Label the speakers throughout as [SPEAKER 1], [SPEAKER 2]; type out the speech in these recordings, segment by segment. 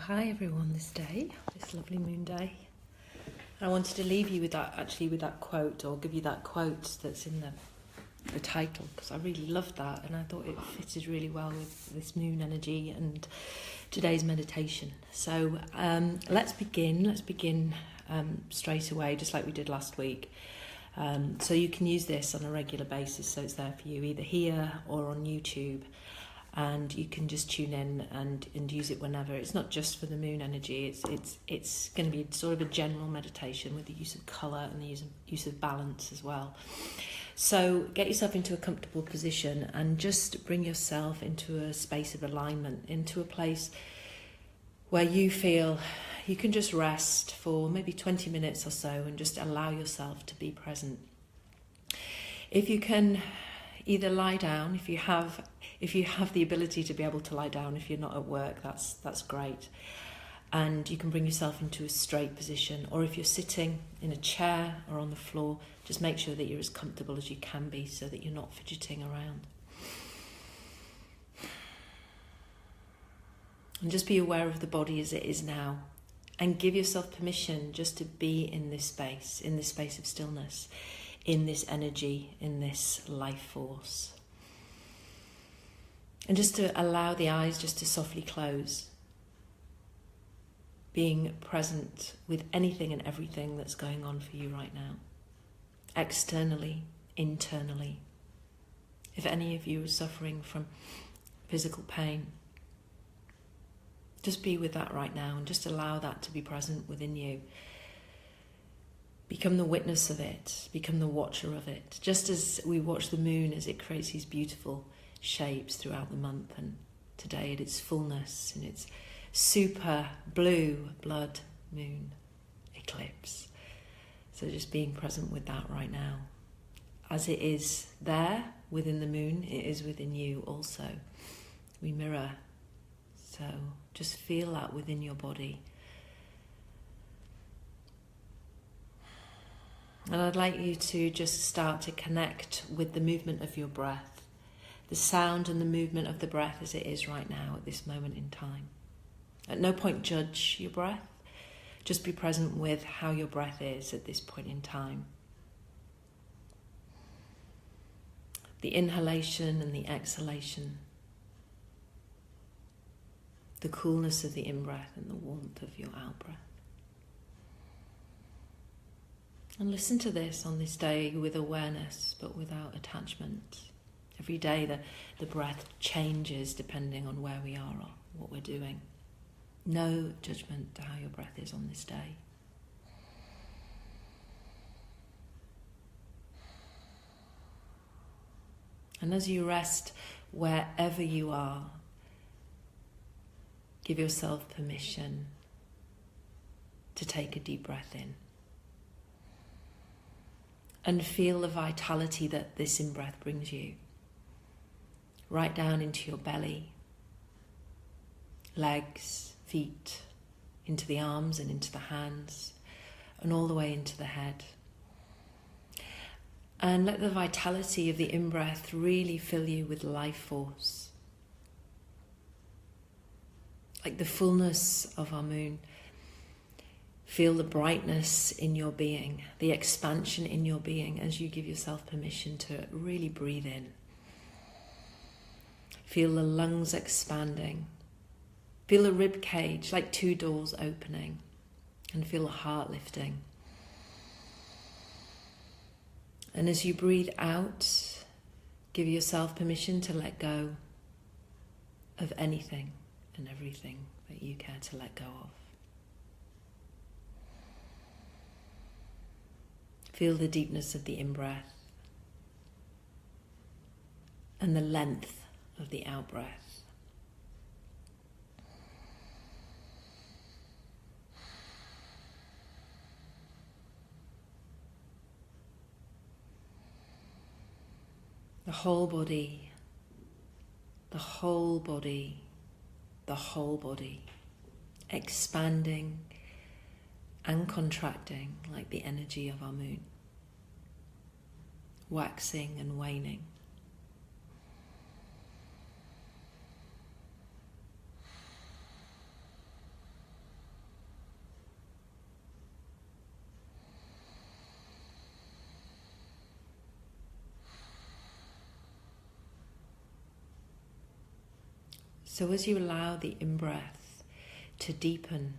[SPEAKER 1] Hi everyone, this lovely moon day. I wanted to leave you with that quote, or give you that quote that's in the title, because I really loved that and I thought it fitted really well with this moon energy and today's meditation. So let's begin straight away, just like we did last week. So you can use this on a regular basis, so it's there for you either here or on YouTube. And you can just tune in and use it whenever. It's not just for the moon energy. It's going to be sort of a general meditation with the use of colour and the use of balance as well. So get yourself into a comfortable position and just bring yourself into a space of alignment, into a place where you feel you can just rest for maybe 20 minutes or so and just allow yourself to be present. If you can either lie down, if you have the ability to be able to lie down, if you're not at work, that's great. And you can bring yourself into a straight position, or if you're sitting in a chair or on the floor, just make sure that you're as comfortable as you can be so that you're not fidgeting around. And just be aware of the body as it is now, and give yourself permission just to be in this space of stillness, in this energy, in this life force. And just to allow the eyes just to softly close, being present with anything and everything that's going on for you right now, externally, internally. If any of you are suffering from physical pain, just be with that right now and just allow that to be present within you. Become the witness of it, become the watcher of it. Just as we watch the moon as it creates these beautiful shapes throughout the month, and today at its fullness, in its super blue blood moon eclipse. So just being present with that right now. As it is there within the moon, it is within you also. We mirror. So just feel that within your body. And I'd like you to just start to connect with the movement of your breath, the sound and the movement of the breath as it is right now at this moment in time. At no point judge your breath, just be present with how your breath is at this point in time. The inhalation and the exhalation, the coolness of the in-breath and the warmth of your out-breath. And listen to this on this day with awareness, but without attachment. Every day the breath changes depending on where we are or what we're doing. No judgment to how your breath is on this day. And as you rest wherever you are, give yourself permission to take a deep breath in. And feel the vitality that this in-breath brings you. Right down into your belly, legs, feet, into the arms and into the hands, and all the way into the head. And let the vitality of the in-breath really fill you with life force. Like the fullness of our moon. Feel the brightness in your being, the expansion in your being as you give yourself permission to really breathe in. Feel the lungs expanding. Feel the rib cage like two doors opening, and feel the heart lifting. And as you breathe out, give yourself permission to let go of anything and everything that you care to let go of. Feel the deepness of the in-breath and the length of the out-breath. The whole body, the whole body, the whole body, expanding and contracting like the energy of our moon, waxing and waning. So as you allow the in-breath to deepen,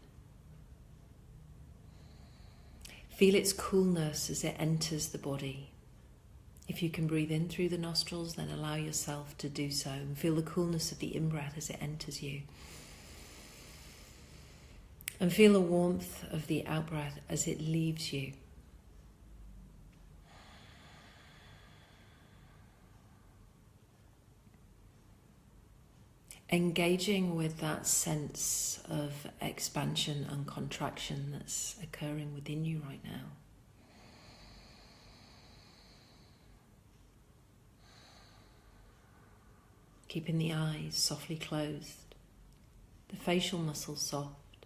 [SPEAKER 1] feel its coolness as it enters the body. If you can breathe in through the nostrils, then allow yourself to do so, and feel the coolness of the in-breath as it enters you. And feel the warmth of the out-breath as it leaves you. Engaging with that sense of expansion and contraction that's occurring within you right now. Keeping the eyes softly closed, the facial muscles soft,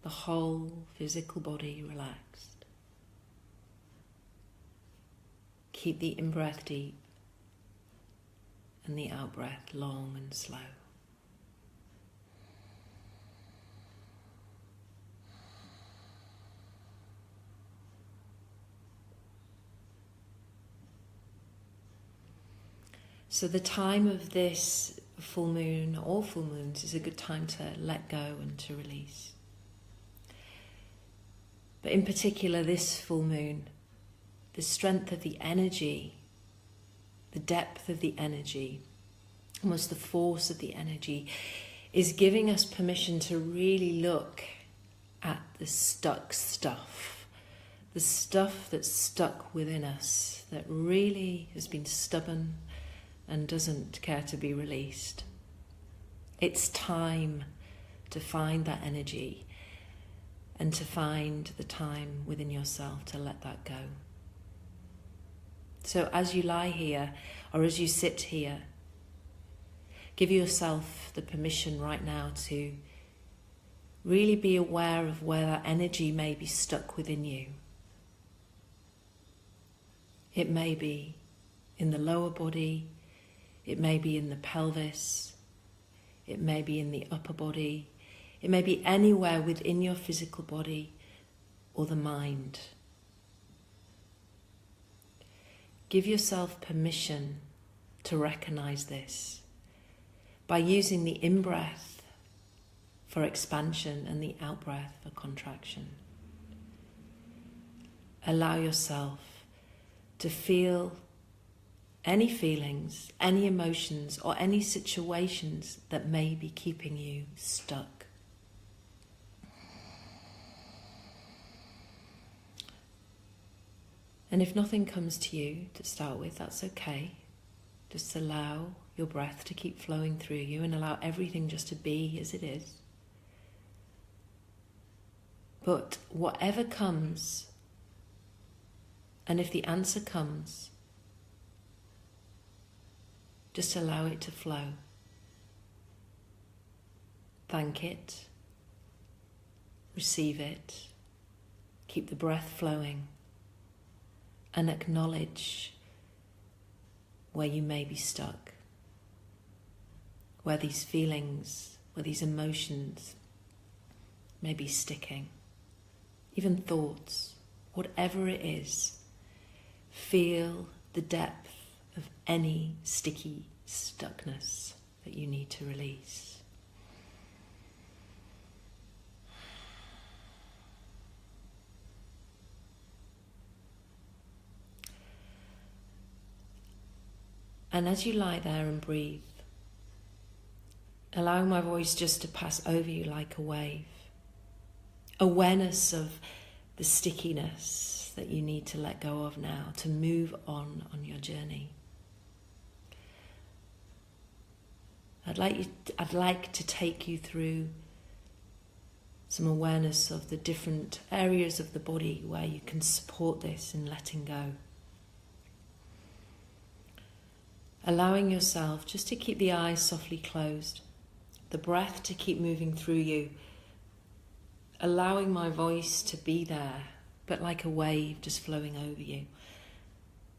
[SPEAKER 1] the whole physical body relaxed. Keep the in-breath deep and the out-breath long and slow. So the time of this full moon, or full moons, is a good time to let go and to release. But in particular, this full moon, the strength of the energy, the depth of the energy, almost the force of the energy, is giving us permission to really look at the stuck stuff, the stuff that's stuck within us, that really has been stubborn and doesn't care to be released. It's time to find that energy and to find the time within yourself to let that go. So as you lie here, or as you sit here, give yourself the permission right now to really be aware of where that energy may be stuck within you. It may be in the lower body, it may be in the pelvis, it may be in the upper body, it may be anywhere within your physical body or the mind. Give yourself permission to recognize this by using the in-breath for expansion and the out-breath for contraction. Allow yourself to feel any feelings, any emotions, or any situations that may be keeping you stuck. And if nothing comes to you to start with, that's okay. Just allow your breath to keep flowing through you and allow everything just to be as it is. But whatever comes, and if the answer comes, just allow it to flow. Thank it. Receive it. Keep the breath flowing. And acknowledge where you may be stuck. Where these feelings, where these emotions may be sticking. Even thoughts, whatever it is, feel the depth of any sticky stuckness that you need to release. And as you lie there and breathe, allowing my voice just to pass over you like a wave. Awareness of the stickiness that you need to let go of now to move on your journey. I'd like to take you through some awareness of the different areas of the body where you can support this in letting go. Allowing yourself just to keep the eyes softly closed, the breath to keep moving through you, allowing my voice to be there, but like a wave just flowing over you.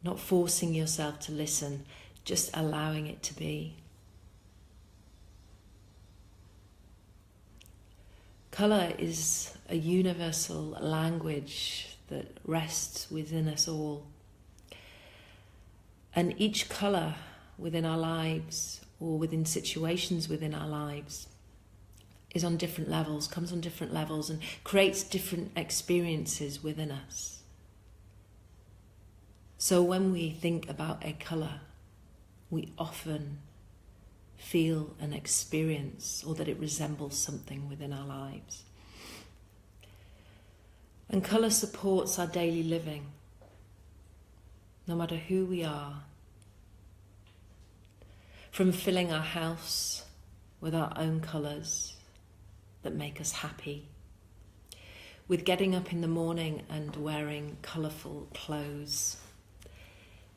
[SPEAKER 1] Not forcing yourself to listen, just allowing it to be. Colour is a universal language that rests within us all. And each colour within our lives or within situations within our lives is on different levels, comes on different levels and creates different experiences within us. So when we think about a colour, we often feel an experience or that it resembles something within our lives. And colour supports our daily living, no matter who we are. From filling our house with our own colours that make us happy, with getting up in the morning and wearing colourful clothes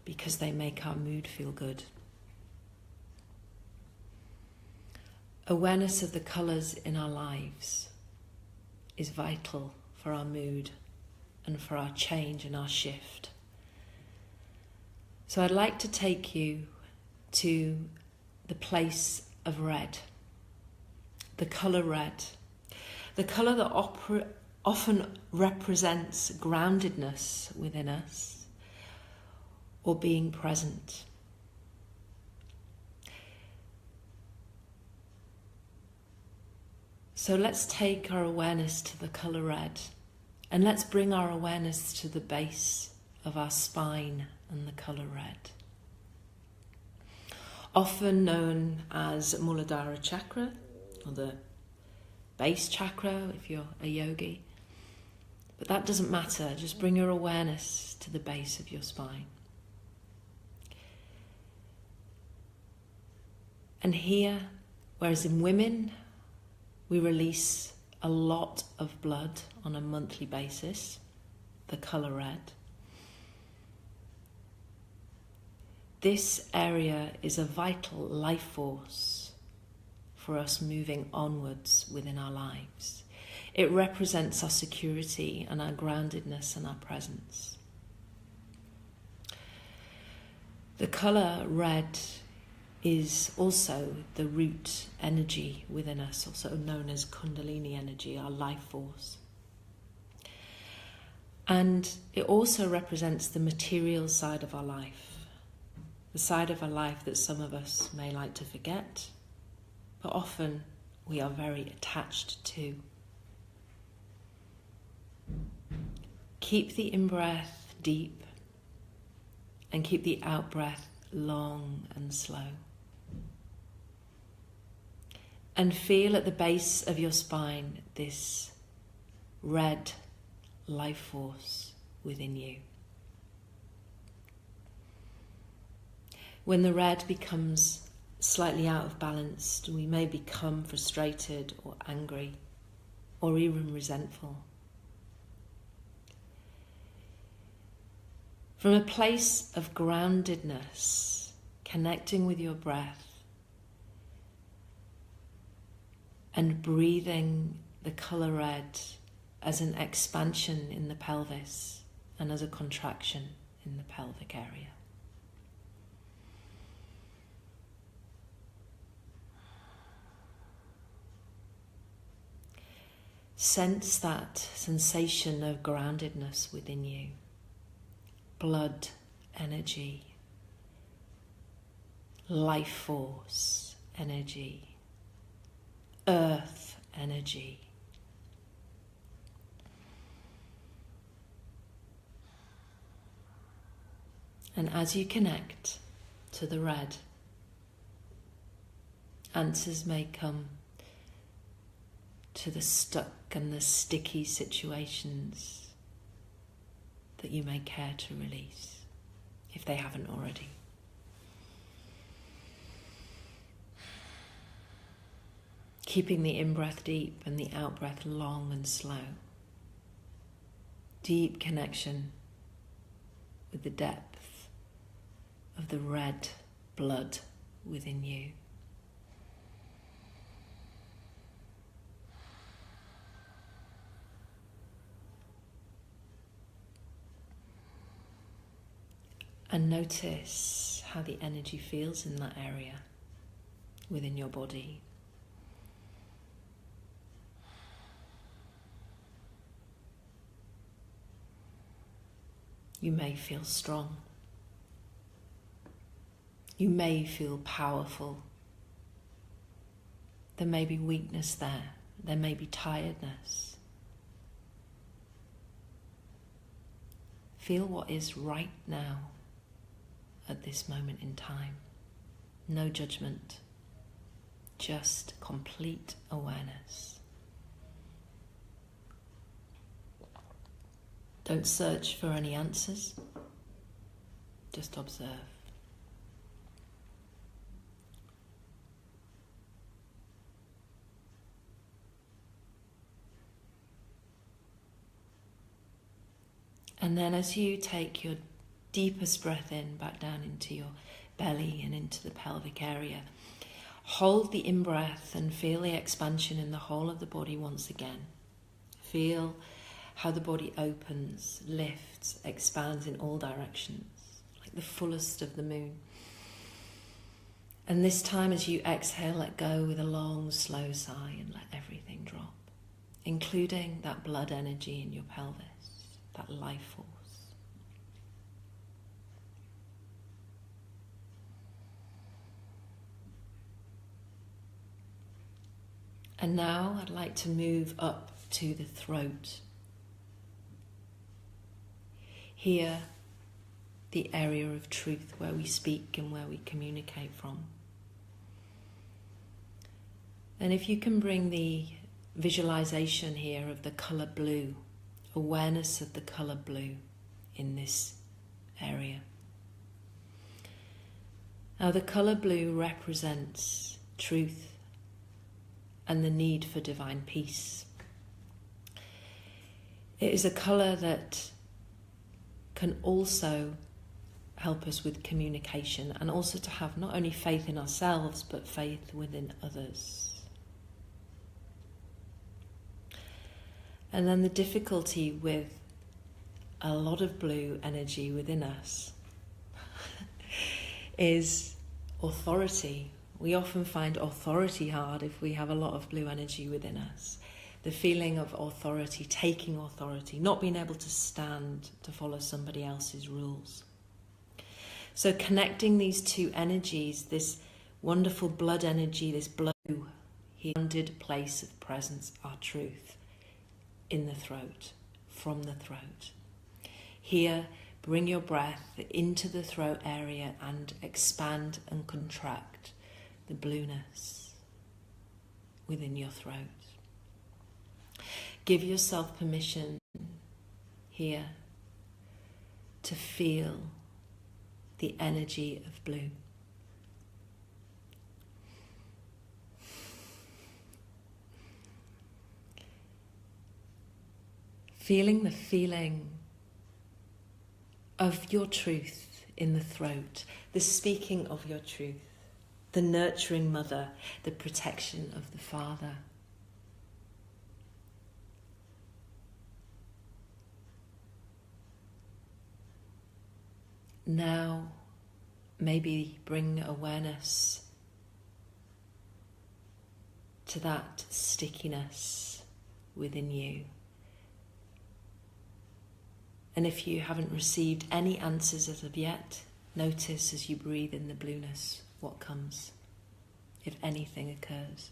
[SPEAKER 1] because they make our mood feel good. Awareness of the colours in our lives is vital for our mood and for our change and our shift. So I'd like to take you to the place of red, the colour red, the colour that often represents groundedness within us or being present. So let's take our awareness to the colour red and let's bring our awareness to the base of our spine and the colour red. Often known as Muladhara chakra or the base chakra if you're a yogi. But that doesn't matter, just bring your awareness to the base of your spine. And here, whereas in women, we release a lot of blood on a monthly basis, the colour red. This area is a vital life force for us moving onwards within our lives. It represents our security and our groundedness and our presence. The colour red is also the root energy within us, also known as Kundalini energy, our life force. And it also represents the material side of our life, the side of our life that some of us may like to forget, but often we are very attached to. Keep the in-breath deep and keep the out-breath long and slow. And feel at the base of your spine this red life force within you. When the red becomes slightly out of balance, we may become frustrated or angry or even resentful. From a place of groundedness, connecting with your breath, and breathing the colour red as an expansion in the pelvis and as a contraction in the pelvic area. Sense that sensation of groundedness within you. Blood energy, life force energy, earth energy. And as you connect to the red, answers may come to the stuck and the sticky situations that you may care to release, if they haven't already. Keeping the in-breath deep and the out-breath long and slow. Deep connection with the depth of the red blood within you. And notice how the energy feels in that area within your body. You may feel strong. You may feel powerful There may be weakness there. There may be tiredness. Feel what is right now at this moment in time. No judgment, just complete awareness. Don't search for any answers, just observe. And then as you take your deepest breath in, back down into your belly and into the pelvic area, hold the in-breath and feel the expansion in the whole of the body once again. Feel how the body opens, lifts, expands in all directions, like the fullest of the moon. And this time as you exhale, let go with a long, slow sigh and let everything drop, including that blood energy in your pelvis, that life force. And now I'd like to move up to the throat. Here, the area of truth where we speak and where we communicate from. And if you can bring the visualization here of the colour blue, awareness of the colour blue in this area. Now the colour blue represents truth and the need for divine peace. It is a colour that can also help us with communication and also to have not only faith in ourselves but faith within others. And then the difficulty with a lot of blue energy within us is authority. We often find authority hard if we have a lot of blue energy within us. The feeling of authority, taking authority, not being able to stand to follow somebody else's rules. So connecting these two energies, this wonderful blood energy, this blue, grounded place of presence, our truth, in the throat, from the throat. Here, bring your breath into the throat area and expand and contract the blueness within your throat. Give yourself permission here to feel the energy of blue. Feeling the feeling of your truth in the throat, the speaking of your truth, the nurturing mother, the protection of the father. Now, maybe bring awareness to that stickiness within you. And if you haven't received any answers as of yet, notice as you breathe in the blueness what comes, if anything occurs.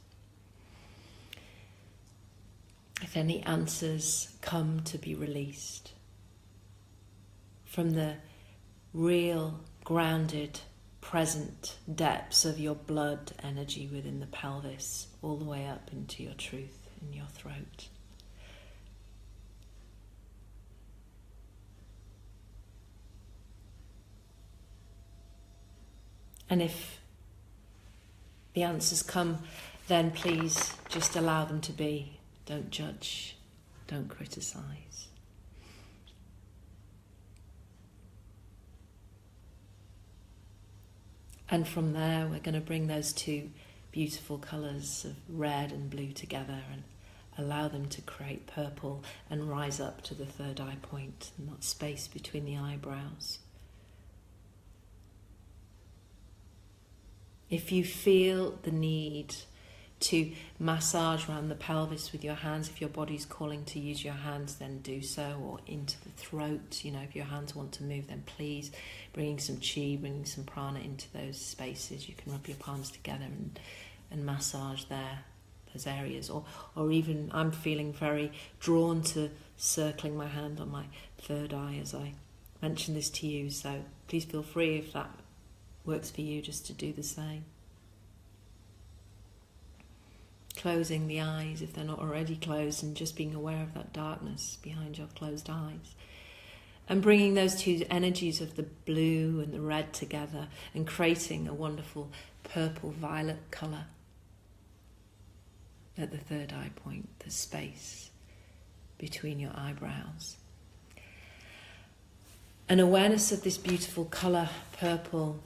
[SPEAKER 1] If any answers come to be released from the real, grounded, present depths of your blood energy within the pelvis, all the way up into your truth in your throat. And if the answers come, then please just allow them to be. Don't judge, don't criticize. And from there, we're going to bring those two beautiful colours of red and blue together and allow them to create purple and rise up to the third eye point and that space between the eyebrows. If you feel the need to massage around the pelvis with your hands, if your body's calling to use your hands, then do so, or into the throat. You know, if your hands want to move, then please, bringing some chi, bringing some prana into those spaces. You can rub your palms together and massage there as areas, or even I'm feeling very drawn to circling my hand on my third eye as I mention this to you, so please feel free if that works for you just to do the same. Closing the eyes if they're not already closed, and just being aware of that darkness behind your closed eyes. And bringing those two energies of the blue and the red together and creating a wonderful purple-violet colour at the third eye point, the space between your eyebrows. An awareness of this beautiful colour, purple,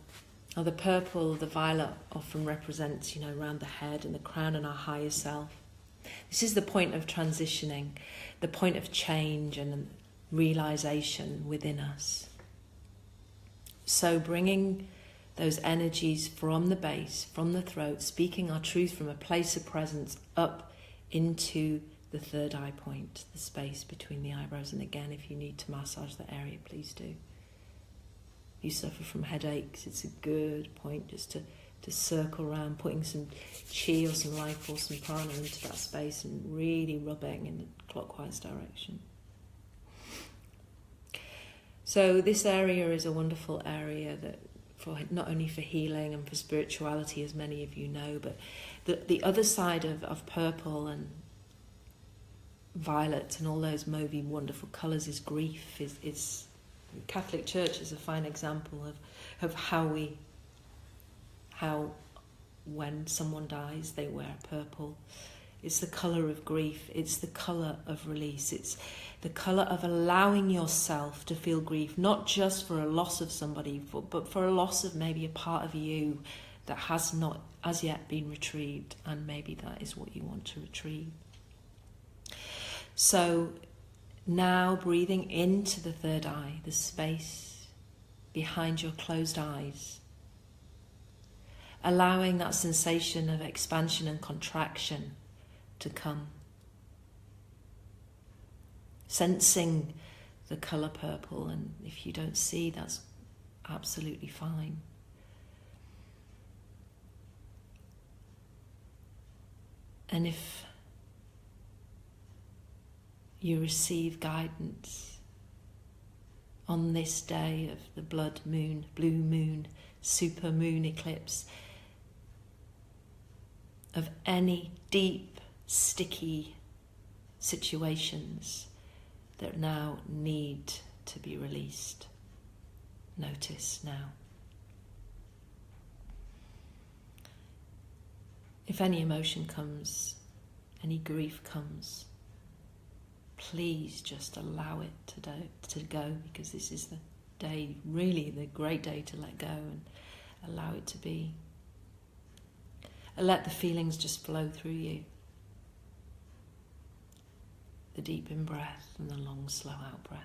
[SPEAKER 1] or the purple, the violet often represents, around the head and the crown and our higher self. This is the point of transitioning, the point of change and realization within us. So bringing those energies from the base, from the throat, speaking our truth from a place of presence up into the third eye point, the space between the eyebrows. And again, if you need to massage that area, please do. If you suffer from headaches, it's a good point just to circle around, putting some chi or some life or some prana into that space and really rubbing in the clockwise direction. So this area is a wonderful area that for not only for healing and for spirituality, as many of you know, but the other side of purple and violet and all those mauvey wonderful colours is grief. Is Catholic Church is a fine example of how when someone dies they wear purple. It's the colour of grief, it's the colour of release, it's the colour of allowing yourself to feel grief, not just for a loss of somebody, but for a loss of maybe a part of you that has not as yet been retrieved, and maybe that is what you want to retrieve. So now breathing into the third eye, the space behind your closed eyes, allowing that sensation of expansion and contraction to come. Sensing the colour purple, and if you don't see, that's absolutely fine. And if you receive guidance on this day of the blue moon, super moon eclipse, of any deep, sticky situations that now need to be released, notice now. If any emotion comes, any grief comes, please just allow it to go, because this is the day, really the great day to let go and allow it to be. And let the feelings just flow through you. The deep in breath and the long, slow out breath.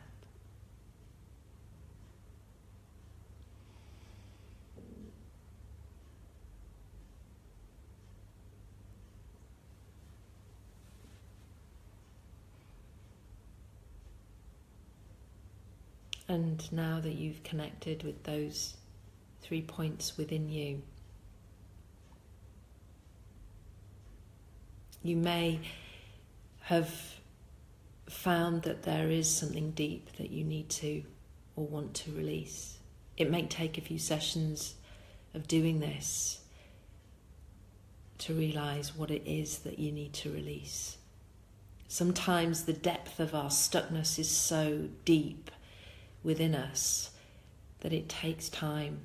[SPEAKER 1] And now that you've connected with those 3 points within you, you may have found that there is something deep that you need to or want to release. It may take a few sessions of doing this to realize what it is that you need to release. Sometimes the depth of our stuckness is so deep within us that it takes time.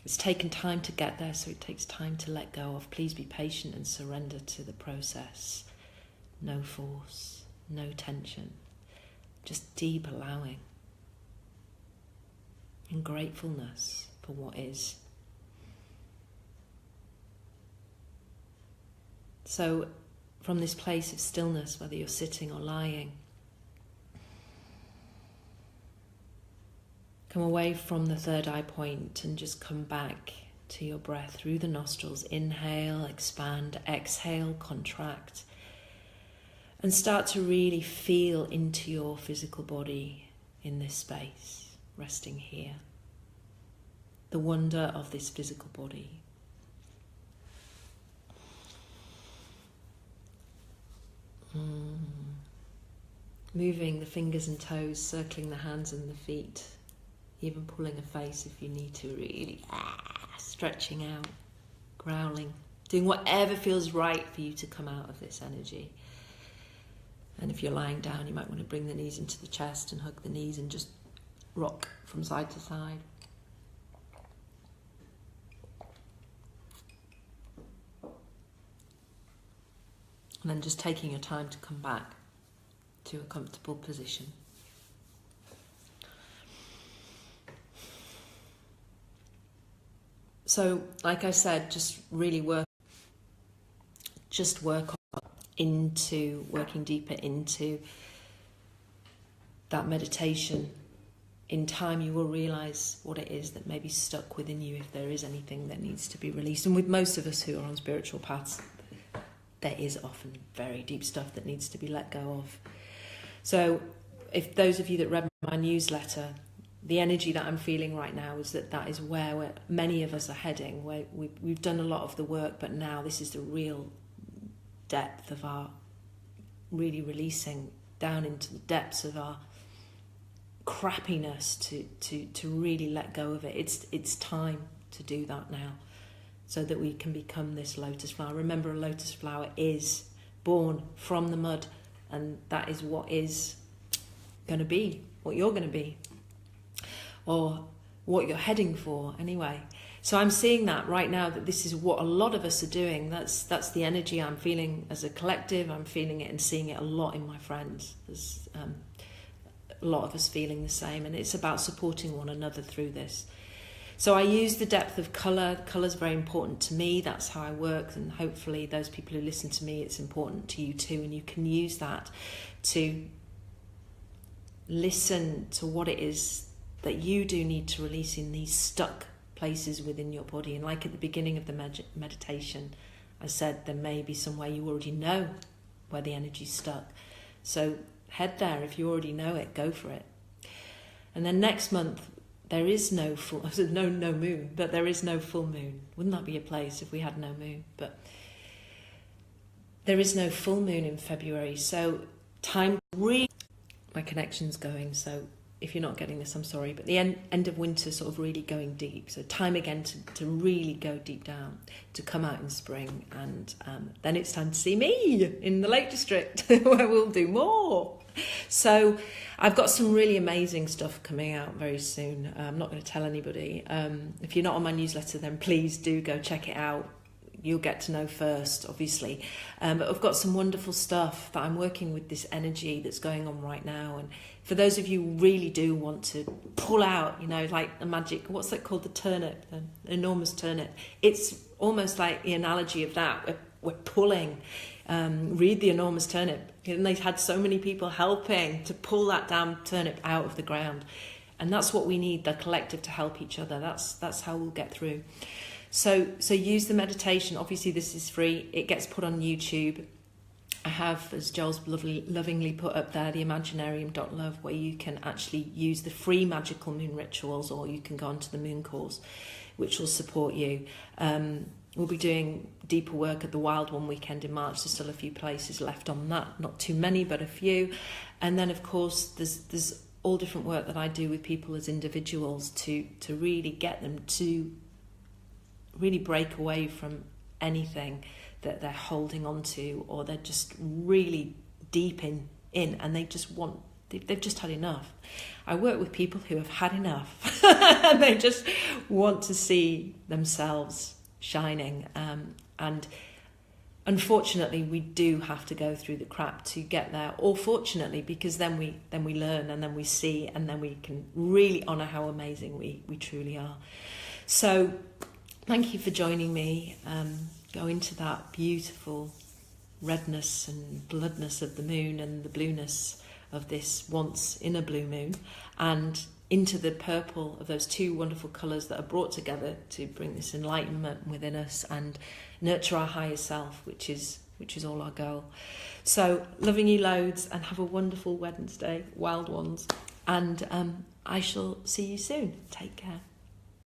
[SPEAKER 1] It's taken time to get there, so it takes time to let go of. Please be patient and surrender to the process. No force, no tension, just deep allowing and gratefulness for what is. So from this place of stillness, whether you're sitting or lying, come away from the third eye point and just come back to your breath through the nostrils. Inhale, expand, exhale, contract. And start to really feel into your physical body in this space, resting here. The wonder of this physical body. moving the fingers and toes, circling the hands and the feet, even pulling a face if you need to, really stretching out, growling, doing whatever feels right for you to come out of this energy. And if you're lying down, you might want to bring the knees into the chest and hug the knees and just rock from side to side. And then just taking your time to come back to a comfortable position. So, like I said, just really work into working deeper into that meditation. In time, you will realise what it is that may be stuck within you, if there is anything that needs to be released. And with most of us who are on spiritual paths, there is often very deep stuff that needs to be let go of. So if those of you that read my newsletter, the energy that I'm feeling right now is that is where many of us are heading, where we've done a lot of the work, but now this is the real depth of our really releasing down into the depths of our crappiness to really let go of it. It's time to do that now, so that we can become this lotus flower. Remember, a lotus flower is born from the mud, and that is what is going to be, what you're going to be, or what you're heading for anyway. So I'm seeing that right now, that this is what a lot of us are doing. That's the energy I'm feeling as a collective. I'm feeling it and seeing it a lot in my friends. There's a lot of us feeling the same, and it's about supporting one another through this. So I use the depth of colour. Colour's very important to me. That's how I work, and hopefully those people who listen to me, it's important to you too, and you can use that to listen to what it is that you do need to release in these stuck places within your body. And like at the beginning of the meditation, I said there may be somewhere you already know where the energy's stuck. So head there. If you already know it, go for it. And then next month, there is no moon, but there is no full moon. Wouldn't that be a place if we had no moon? But there is no full moon in February. So time really, my connection's going. So if you're not getting this, I'm sorry. But the end of winter, sort of really going deep. So time again to really go deep down, to come out in spring. And then it's time to see me in the Lake District, where we'll do more. So I've got some really amazing stuff coming out very soon. I'm not going to tell anybody. If you're not on my newsletter, then please do go check it out. You'll get to know first, obviously. But I've got some wonderful stuff that I'm working with, this energy that's going on right now. And for those of you who really do want to pull out, like the magic, what's that called? The turnip, the enormous turnip. It's almost like the analogy of that. We're pulling. Read The Enormous Turnip. And they've had so many people helping to pull that damn turnip out of the ground. And that's what we need, the collective, to help each other. That's how we'll get through. So use the meditation. Obviously, this is free. It gets put on YouTube. I have, as Joel's lovingly put up there, the IMAGINARIUM.love, where you can actually use the free magical moon rituals, or you can go onto the moon course, which will support you. We'll be doing deeper work at the Wild One weekend in March. There's still a few places left on that. Not too many, but a few. And then, of course, there's all different work that I do with people as individuals to really get them to really break away from anything that they're holding on to, or they're just really deep in and they've just had enough. I work with people who have had enough and they just want to see themselves shining, and unfortunately we do have to go through the crap to get there, or fortunately, because then we learn, and then we see, and then we can really honour how amazing we truly are. So thank you for joining me. Go into that beautiful redness and bloodness of the moon, and the blueness of this once inner blue moon, and into the purple of those two wonderful colours that are brought together to bring this enlightenment within us and nurture our higher self, which is all our goal. So loving you loads, and have a wonderful Wednesday, wild ones, and I shall see you soon. Take care.